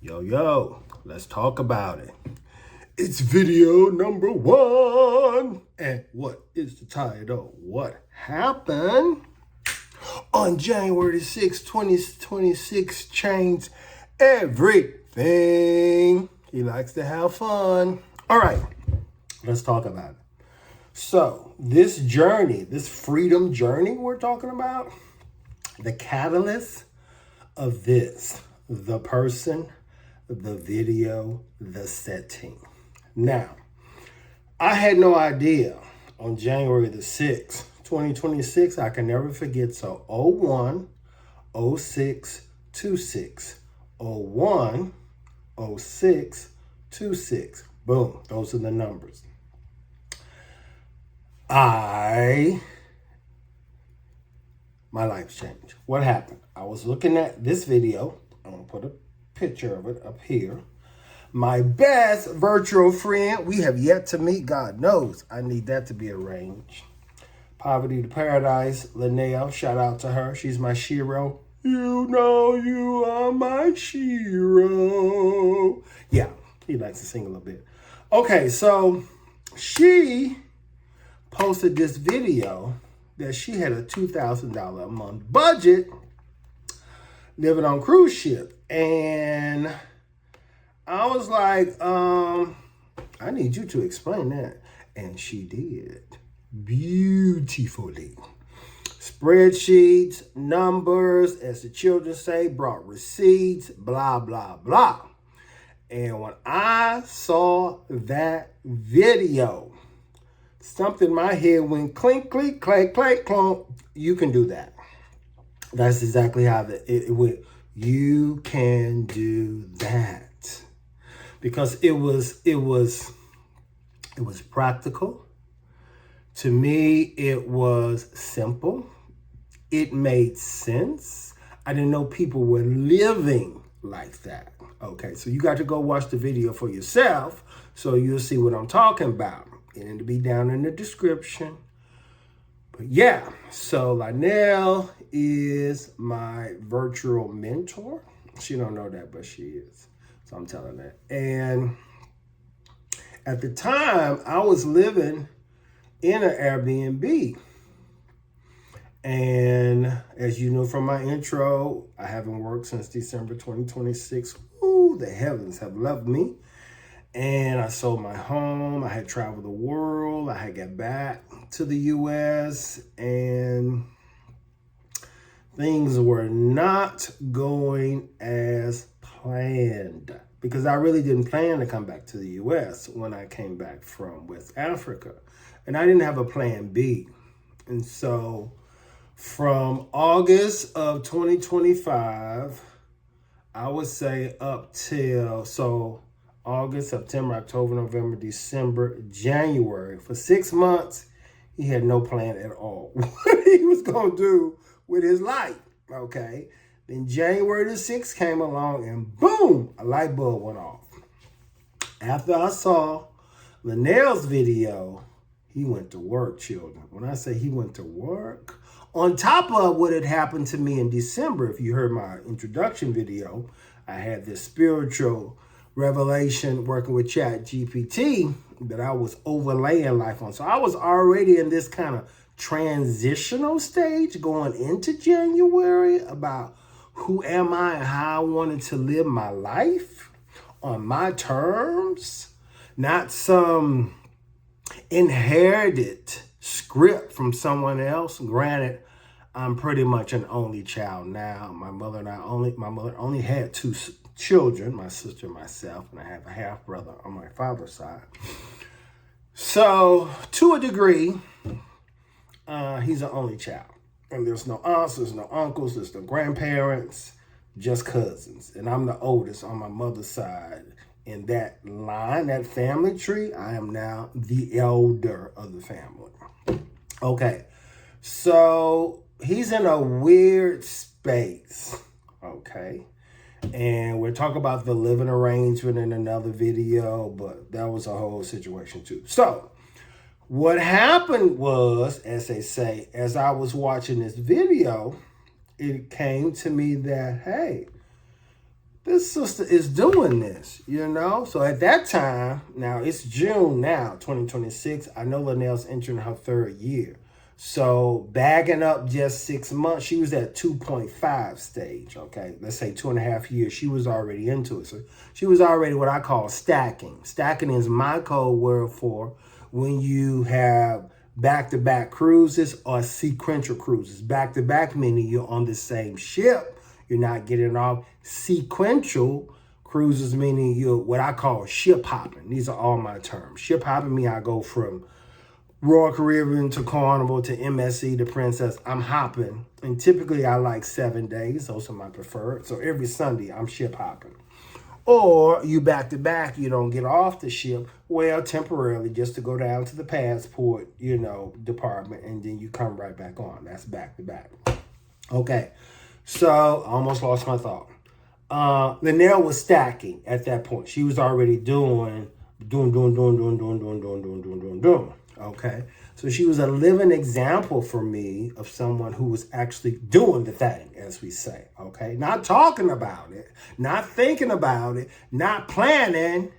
Yo, let's talk about it. It's video number 1. And what is the title? What happened on January 6, 2026 changed everything. He likes to have fun. All right, let's talk about it. So this journey, this freedom journey we're talking about, the catalyst of this, the person, the video, the setting. Now, I had no idea on January the 6th, 2026, I can never forget. So 01, 06, 26, 01, 06, 26. Boom, those are the numbers. My life changed. What happened? I was looking at this video. I'm going to put a picture of it up here. My best virtual friend, we have yet to meet. God knows I need that to be arranged. Poverty to Paradise, Linnell, shout out to her. She's my shiro. You know you are my shiro. Yeah, he likes to sing a little bit. Okay, so she posted this video that she had a $2,000 a month budget living on cruise ship. And I was like, I need you to explain that. And she did beautifully. Spreadsheets, numbers, as the children say, brought receipts, blah, blah, blah. And when I saw that video, something in my head went clink, clink, clank, clank, clunk. You can do that. That's exactly how it went. You can do that. Because it was practical. To me, it was simple. It made sense. I didn't know people were living like that. Okay, so you got to go watch the video for yourself so you'll see what I'm talking about. And it'll be down in the description. But yeah, so Linnell is my virtual mentor. She don't know that, but she is. So I'm telling that. And at the time, I was living in an Airbnb. And as you know from my intro, I haven't worked since December 2026. Ooh, the heavens have loved me. And I sold my home. I had traveled the world. I had got back to the U.S. and things were not going as planned because I really didn't plan to come back to the U.S. when I came back from West Africa. And I didn't have a plan B. And so from August of 2025, I would say up till, August, September, October, November, December, January. For 6 months, he had no plan at all. What he was going to do with his life, okay? Then January the 6th came along and boom, a light bulb went off. After I saw Linnell's video, he went to work, children. When I say he went to work, on top of what had happened to me in December, if you heard my introduction video, I had this spiritual revelation working with ChatGPT that I was overlaying life on. So I was already in this kind of transitional stage going into January about who am I and how I wanted to live my life on my terms, not some inherited script from someone else. Granted, I'm pretty much an only child now. My mother only had 2 children, my sister and myself, and I have a half brother on my father's side. So to a degree, he's an only child. And there's no aunts, there's no uncles, there's no grandparents, just cousins. And I'm the oldest on my mother's side. In that line, that family tree, I am now the elder of the family. Okay, so he's in a weird space, okay? And we'll talk about the living arrangement in another video, but that was a whole situation too. So what happened was, as they say, as I was watching this video, it came to me that, hey, this sister is doing this, you know? So at that time, now it's June now, 2026. I know Linnell's entering her 3rd year. So bagging up just 6 months, she was at 2.5 stage, okay? Let's say 2.5 years, she was already into it. So she was already what I call stacking. Stacking is my code word for when you have back-to-back cruises or sequential cruises. Back-to-back meaning you're on the same ship, you're not getting off. Sequential cruises meaning you're what I call ship hopping. These are all my terms. Ship hopping means I go from Royal Caribbean to Carnival to MSC to Princess. I'm hopping. And typically I like 7 days. Those are my preferred. So every Sunday I'm ship hopping. Or you back to back, you don't get off the ship, well, temporarily, just to go down to the passport, you know, department, and then you come right back on. That's back to back. Okay, so I almost lost my thought. Linnell was stacking at that point. She was already doing. Okay, so she was a living example for me of someone who was actually doing the thing, as we say. Okay, not talking about it, not thinking about it, not planning.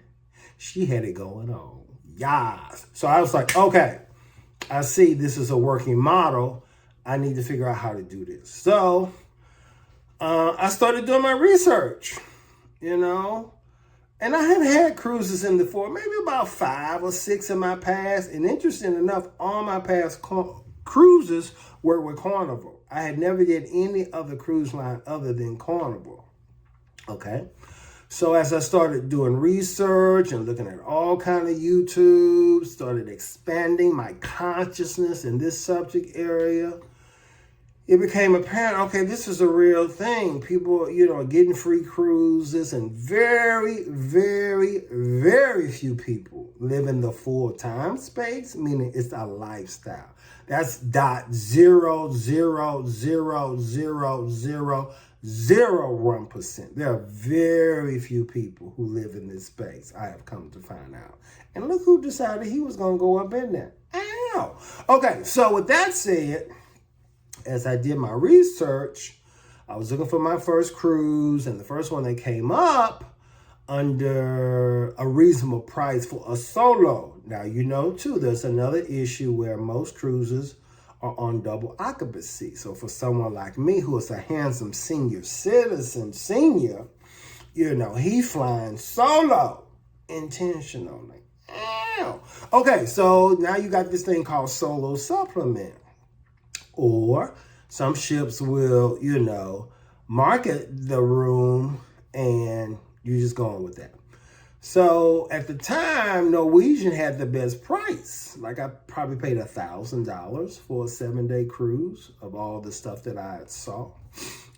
She had it going on. Yes. So I was like, okay, I see this is a working model. I need to figure out how to do this. So I started doing my research, you know. And I have had cruises in the maybe about 5 or 6 in my past. And interesting enough, all my past cruises were with Carnival. I had never did any other cruise line other than Carnival. Okay. So as I started doing research and looking at all kinds of YouTube, started expanding my consciousness in this subject area, it became apparent, okay, this is a real thing. People, you know, getting free cruises, and very, very, very few people live in the full-time space, meaning it's a lifestyle. That's 0.0000001%. There are very few people who live in this space, I have come to find out. And look who decided he was going to go up in there. Ow! Okay, so with that said, as I did my research, I was looking for my first cruise, and the first one that came up under a reasonable price for a solo. Now, you know, too, there's another issue where most cruises are on double occupancy. So for someone like me, who is a handsome senior citizen, you know, he flying solo intentionally. Ow. Okay, so now you got this thing called solo supplement. Or some ships will, you know, market the room and you're just going with that. So at the time, Norwegian had the best price. Like I probably paid $1,000 for a 7-day cruise of all the stuff that I saw.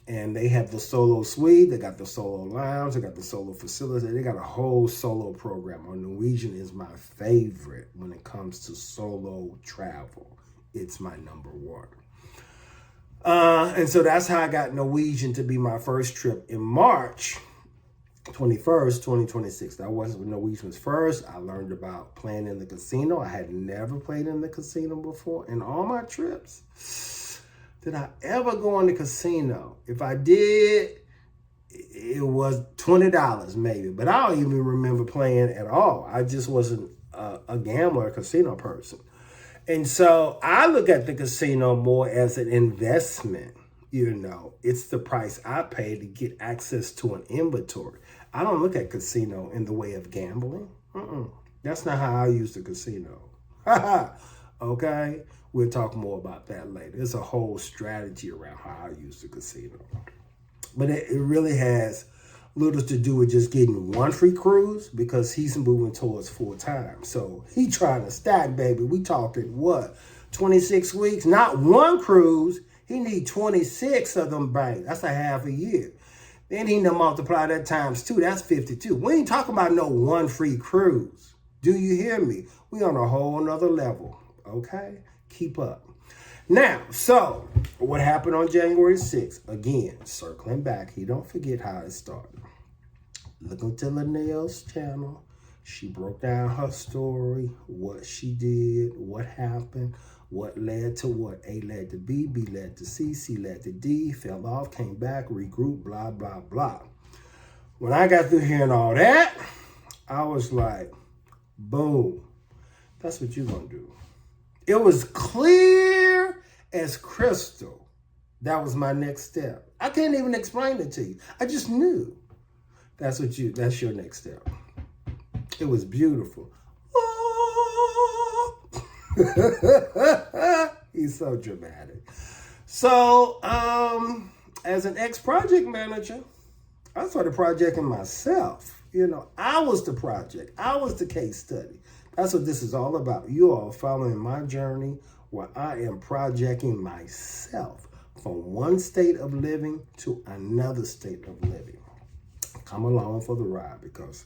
And they have the solo suite, they got the solo lounge, they got the solo facility, they got a whole solo program. Norwegian is my favorite when it comes to solo travel. It's my number one. And so that's how I got Norwegian to be my first trip in March 21st, 2026. That wasn't when Norwegian was first. I learned about playing in the casino. I had never played in the casino before. In all my trips, did I ever go in the casino? If I did, it was $20 maybe. But I don't even remember playing at all. I just wasn't a gambler, a casino person. And so I look at the casino more as an investment. You know, it's the price I pay to get access to an inventory. I don't look at casino in the way of gambling. That's not how I use the casino. Okay? We'll talk more about that later. There's a whole strategy around how I use the casino. But it really has little to do with just getting one free cruise, because he's moving towards full time. So he trying to stack, baby. We talking what? 26 weeks? Not one cruise. He need 26 of them banks. That's a half a year. Then he done multiply that times 2. That's 52. We ain't talking about no one free cruise. Do you hear me? We on a whole nother level. Okay? Keep up. Now, so what happened on January 6th? Again, circling back. He don't forget how it started. Look into Linnell's channel. She broke down her story, what she did, what happened, what led to what. A led to B, B led to C, C led to D, fell off, came back, regrouped, blah, blah, blah. When I got through hearing all that, I was like, boom, that's what you're going to do. It was clear as crystal. That was my next step. I can't even explain it to you. I just knew that's your next step. It was beautiful. He's so dramatic. So, as an ex-project manager, I started projecting myself. I was the project. I was the case study. That's what this is all about. You all following my journey where I am projecting myself from one state of living to another state of living. Come along for the ride because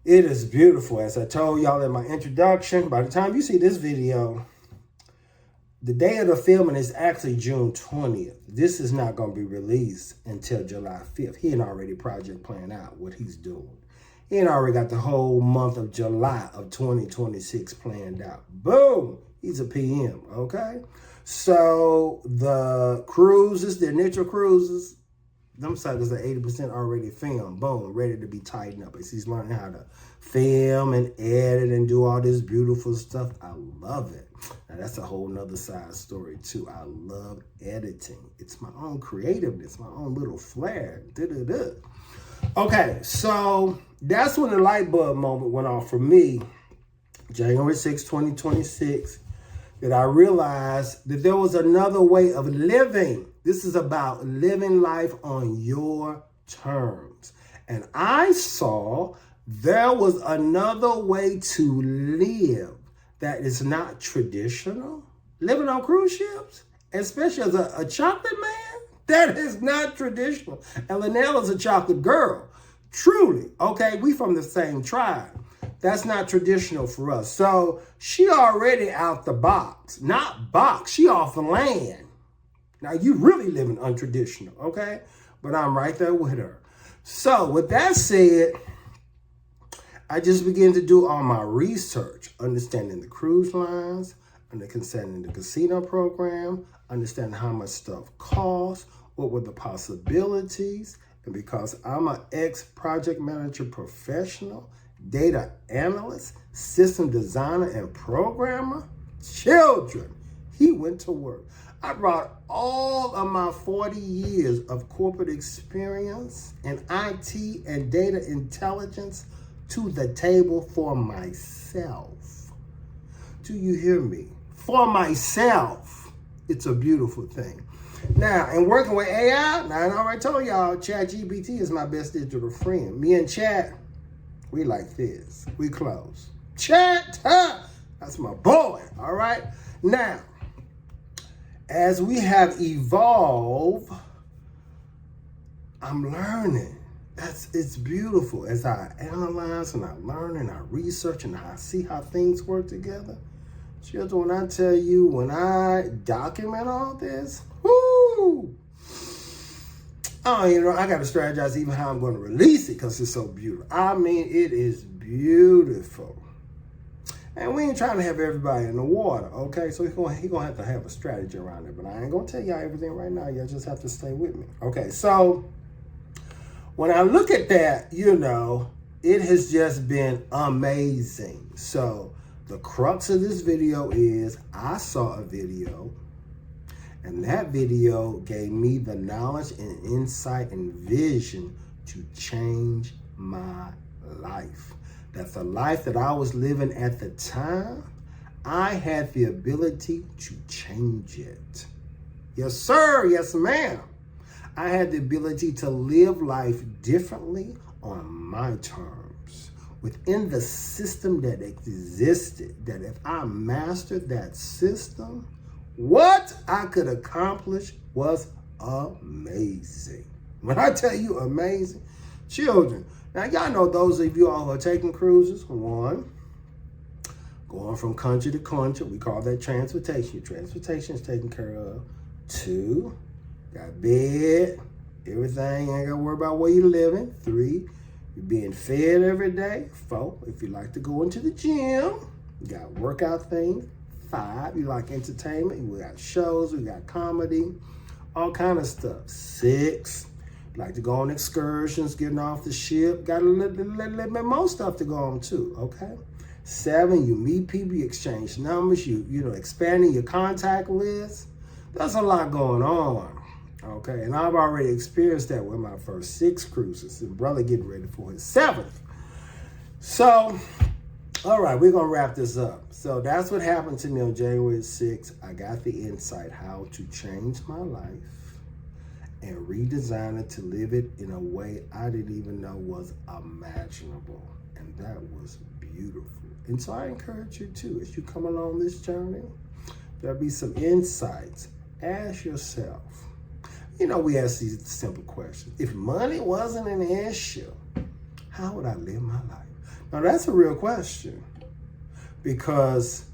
it is beautiful. As I told y'all in my introduction, by the time you see this video, the day of the filming is actually June 20th. This is not going to be released until July 5th. He had already project planned out what he's doing. He had already got the whole month of July of 2026 planned out. Boom! He's a PM, okay? So the cruises, the initial cruises, them suckers are 80% already filmed. Boom, ready to be tightened up. He's learning how to film and edit and do all this beautiful stuff. I love it. Now, that's a whole nother side story, too. I love editing. It's my own creativeness, my own little flair. Okay, so that's when the light bulb moment went off for me, January 6, 2026, that I realized that there was another way of living. This is about living life on your terms. And I saw there was another way to live that is not traditional. Living on cruise ships, especially as a chocolate man, that is not traditional. And Linnell is a chocolate girl, truly. Okay, we from the same tribe. That's not traditional for us. So she already out the box. Not box, she off the land. Now you really living untraditional, okay? But I'm right there with her. So with that said, I just began to do all my research, understanding the cruise lines, understanding the casino program, understanding how much stuff costs, what were the possibilities. And because I'm an ex-project manager professional, data analyst, system designer, and programmer, children, he went to work. I brought all of my 40 years of corporate experience in IT and data intelligence to the table for myself. Do you hear me? For myself. It's a beautiful thing. Now, in working with AI, now I already told y'all, ChatGPT is my best digital friend. Me and Chat, we like this. We close. Chat, that's my boy, all right? Now, as we have evolved, I'm learning. It's beautiful. As I analyze and I learn and I research and I see how things work together. Children, when I tell you, when I document all this, whoo! I got to strategize even how I'm going to release it because it's so beautiful. I mean, it is beautiful. And we ain't trying to have everybody in the water, okay? So he's gonna have to have a strategy around it. But I ain't going to tell y'all everything right now. Y'all just have to stay with me. Okay, so when I look at that, it has just been amazing. So the crux of this video is I saw a video, and that video gave me the knowledge and insight and vision to change my life. That the life that I was living at the time, I had the ability to change it. Yes, sir. Yes, ma'am. I had the ability to live life differently on my terms, within the system that existed, that if I mastered that system, what I could accomplish was amazing. When I tell you amazing, children, now y'all know those of you all who are taking cruises, one, going from country to country, we call that transportation. Your transportation is taken care of. Two, got bed, everything, ain't got to worry about where you're living. Three, you're being fed every day. Four, if you like to go into the gym, you got workout things. Five, you like entertainment. We got shows, we got comedy, all kind of stuff. Six, Like to go on excursions, getting off the ship. Got a little bit more stuff to go on too, okay? 7, you meet people, you exchange numbers, you know, expanding your contact list. There's a lot going on, okay? And I've already experienced that with my first 6 cruises. And brother getting ready for his 7th. So, all right, we're going to wrap this up. So that's what happened to me on January 6th. I got the insight how to change my life and redesign it to live it in a way I didn't even know was imaginable. And that was beautiful. And so I encourage you too, as you come along this journey, there'll be some insights. Ask yourself, you know, we ask these simple questions. If money wasn't an issue, how would I live my life? Now that's a real question, because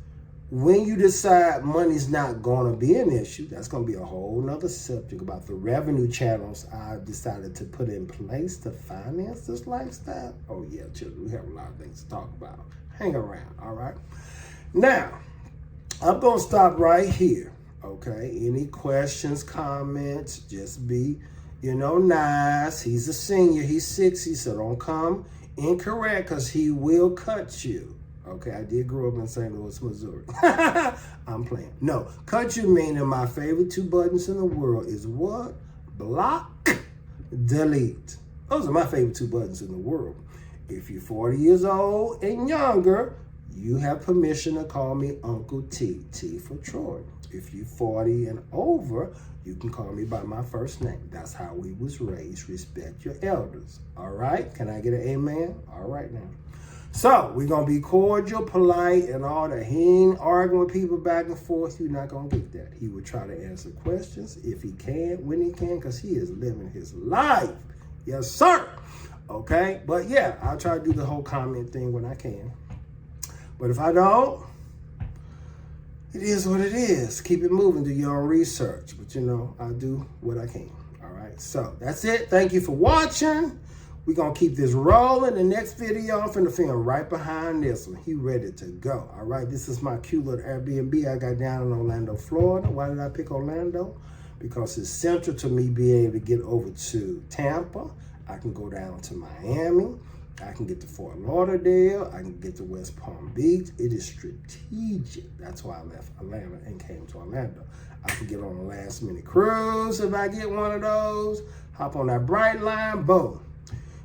when you decide money's not going to be an issue, that's going to be a whole nother subject about the revenue channels I've decided to put in place to finance this lifestyle. Oh yeah, children, we have a lot of things to talk about. Hang around, all right? Now, I'm going to stop right here, okay? Any questions, comments, just be, you know, nice. He's a senior, he's 60, so don't come incorrect, because he will cut you. Okay, I did grow up in St. Louis, Missouri. I'm playing. No, cut you meaning my favorite 2 buttons in the world is what? Block, delete. Those are my favorite 2 buttons in the world. If you're 40 years old and younger, you have permission to call me Uncle T, T for Troy. If you're 40 and over, you can call me by my first name. That's how we was raised. Respect your elders. All right? Can I get an amen? All right now. So we're going to be cordial, polite, and all that. He ain't arguing with people back and forth. You're not going to get that. He will try to answer questions if he can, when he can, because he is living his life. Yes, sir. Okay? But yeah, I'll try to do the whole comment thing when I can. But if I don't, it is what it is. Keep it moving. Do your own research. But, you know, I'll do what I can. All right? So that's it. Thank you for watching. We're going to keep this rolling. The next video, I'm finna film right behind this one. He ready to go. All right, this is my cute little Airbnb I got down in Orlando, Florida. Why did I pick Orlando? Because it's central to me being able to get over to Tampa. I can go down to Miami. I can get to Fort Lauderdale. I can get to West Palm Beach. It is strategic. That's why I left Atlanta and came to Orlando. I can get on a last minute cruise if I get one of those. Hop on that bright line, boom.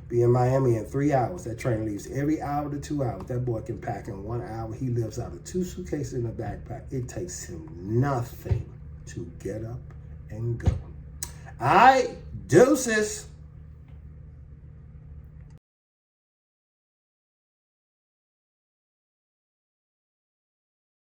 Be in Miami in 3 hours. That train leaves every hour to 2 hours. That boy can pack in 1 hour. He lives out of 2 suitcases in a backpack. It takes him nothing to get up and go. All right, deuces.